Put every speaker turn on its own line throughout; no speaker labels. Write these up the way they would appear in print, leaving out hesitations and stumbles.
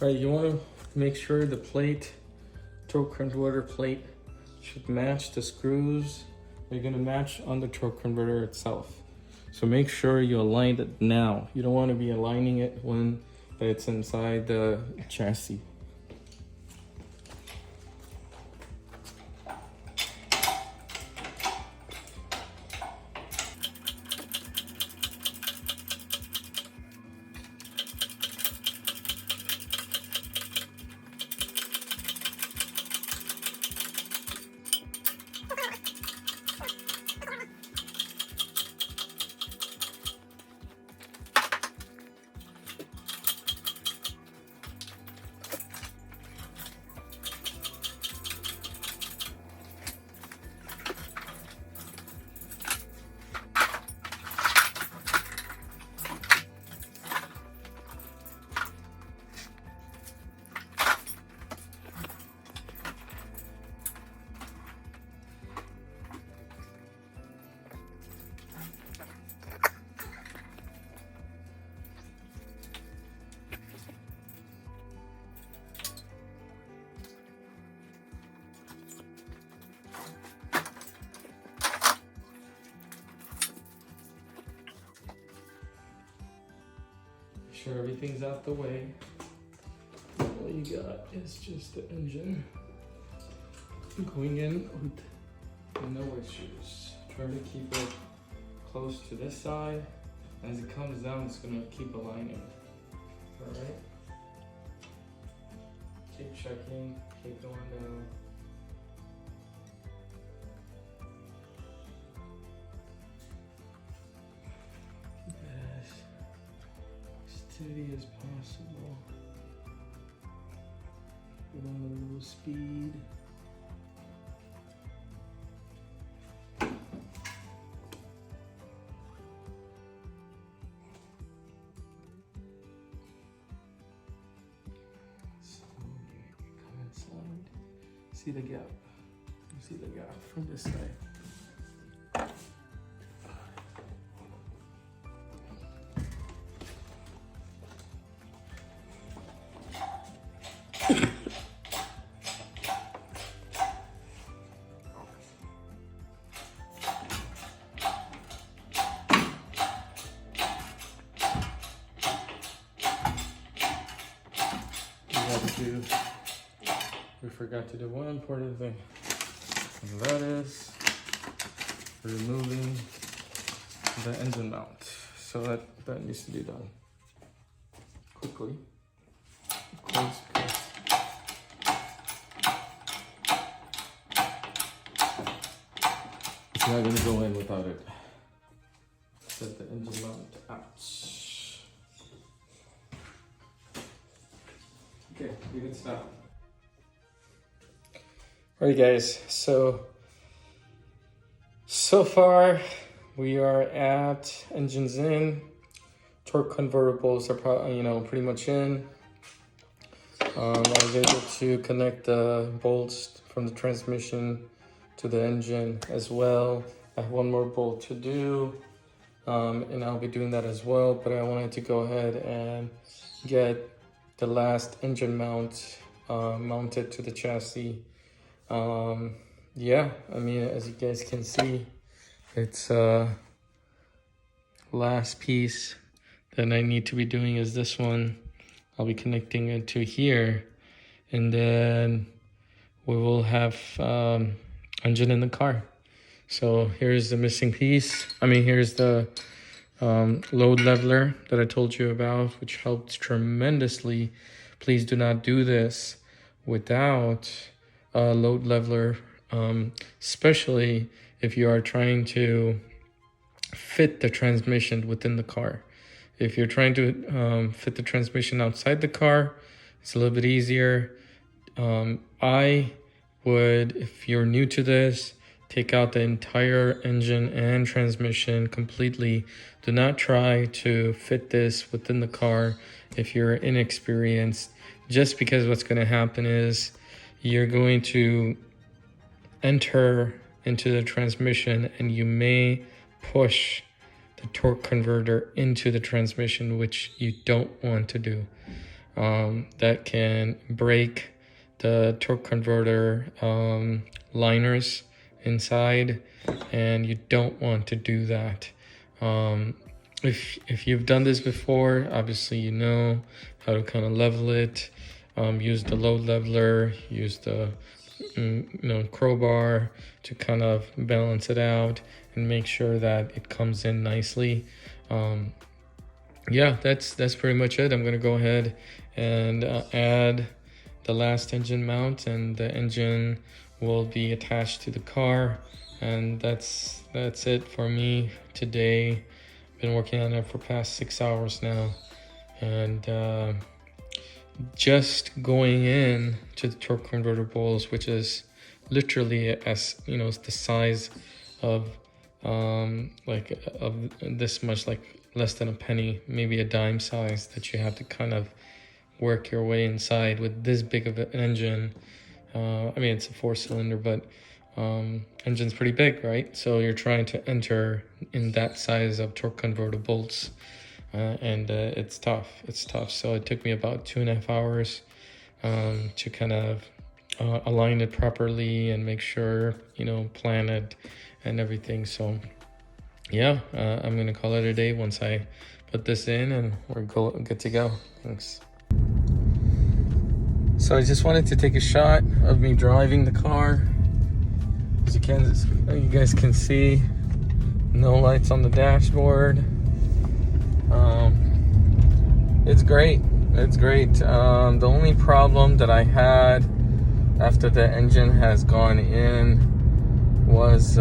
Right, you want to make sure the plate, torque converter plate, should match the screws. They're going to match on the torque converter itself. So make sure you align it now. You don't want to be aligning it when it's inside the chassis. Sure everything's out the way. All you got is just the engine going in with no issues. Try to keep it close to this side. As it comes down, it's gonna keep aligning. All right. Keep checking. Keep going down. Steady as possible. Put on a low speed. Slowly come inside. See the gap. You see the gap from this side. We forgot to do one important thing, and that is removing the engine mount. So that needs to be done quickly. Of course, it's not going to go in without it. Set the engine mount out. Okay, we can stop. Alright guys, so far we are at engines in, torque convertibles are pretty much in. I was able to connect the bolts from the transmission to the engine as well. I have one more bolt to do, and I'll be doing that as well, but I wanted to go ahead and get the last engine mount mounted to the chassis. Yeah, I mean, as you guys can see, it's last piece that I need to be doing is this one. I'll be connecting it to here, and then we will have engine in the car. So here's the missing piece. I mean, here's the load leveler that I told you about, which helped tremendously. Please do not do this without a load leveler, especially if you are trying to fit the transmission within the car. If you're trying to fit the transmission outside the car, it's a little bit easier. I would, if you're new to this, take out the entire engine and transmission completely. Do not try to fit this within the car if you're inexperienced, just because what's going to happen is you're going to enter into the transmission and you may push the torque converter into the transmission, which you don't want to do. that can break the torque converter liners inside, and you don't want to do that. If you've done this before, obviously you know how to kind of level it. Use the load leveler, use the crowbar to kind of balance it out and make sure that it comes in nicely. Yeah, that's pretty much it. I'm gonna go ahead and add the last engine mount, and the engine will be attached to the car, and that's it for me today. Been working on it for past 6 hours now, and just going in to the torque converter bowls, which is literally, as you know, it's the size of of this much, like less than a penny, maybe a dime size, that you have to kind of work your way inside with this big of an engine. I mean, it's a 4-cylinder, but engine's pretty big, right? So you're trying to enter in that size of torque converter bolts, and it's tough. It's tough. So it took me about 2.5 hours to kind of align it properly and make sure, plan it and everything. So yeah, I'm gonna call it a day once I put this in, and we're good to go. Thanks. So I just wanted to take a shot of me driving the car. As you guys can see, no lights on the dashboard. It's great. It's great. The only problem that I had after the engine has gone in was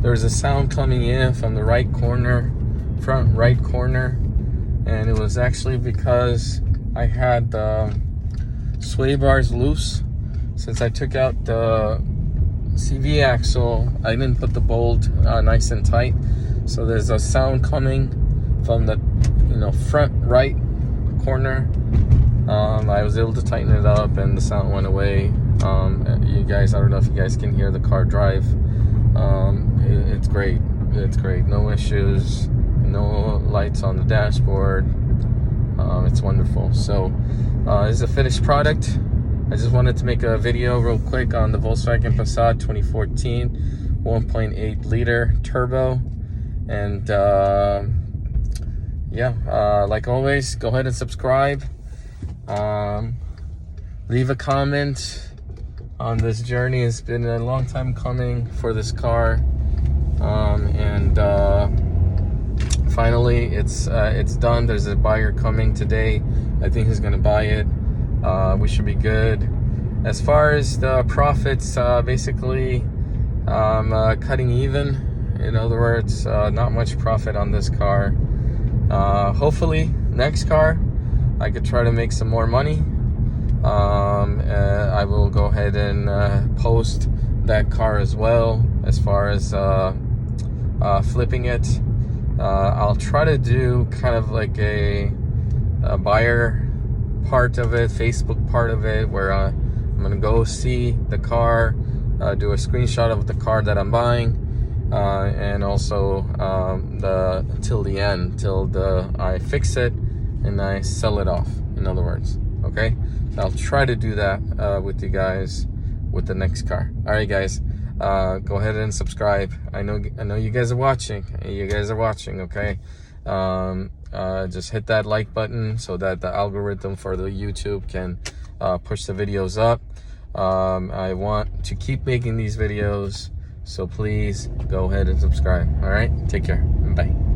there's a sound coming in from the front right corner, and it was actually because I had the sway bars loose. Since I took out the CV axle, I didn't put the bolt nice and tight, so there's a sound coming from the front right corner. I was able to tighten it up, and the sound went away. You guys, I don't know if you guys can hear the car drive. It's great. It's great. No issues. No lights on the dashboard. It's wonderful. So this is a finished product. I just wanted to make a video real quick on the Volkswagen Passat 2014 1.8 liter turbo. And like always, go ahead and subscribe. Leave a comment on this journey. It's been a long time coming for this car, and finally it's done. There's a buyer coming today. I think he's gonna buy it. We should be good. As far as the profits, basically cutting even. In other words, not much profit on this car. Hopefully next car I could try to make some more money. I will go ahead and post that car as well. As far as flipping it, I'll try to do kind of like a buyer part of it, Facebook part of it, where I'm gonna go see the car, do a screenshot of the car that I'm buying, and also till the end, till I fix it and I sell it off, in other words. Okay, so I'll try to do that with you guys with the next car. All right, guys, go ahead and subscribe. I know you guys are watching. Okay, just hit that like button so that the algorithm for the YouTube can push the videos up. I want to keep making these videos, so please go ahead and subscribe. All right, take care. Bye.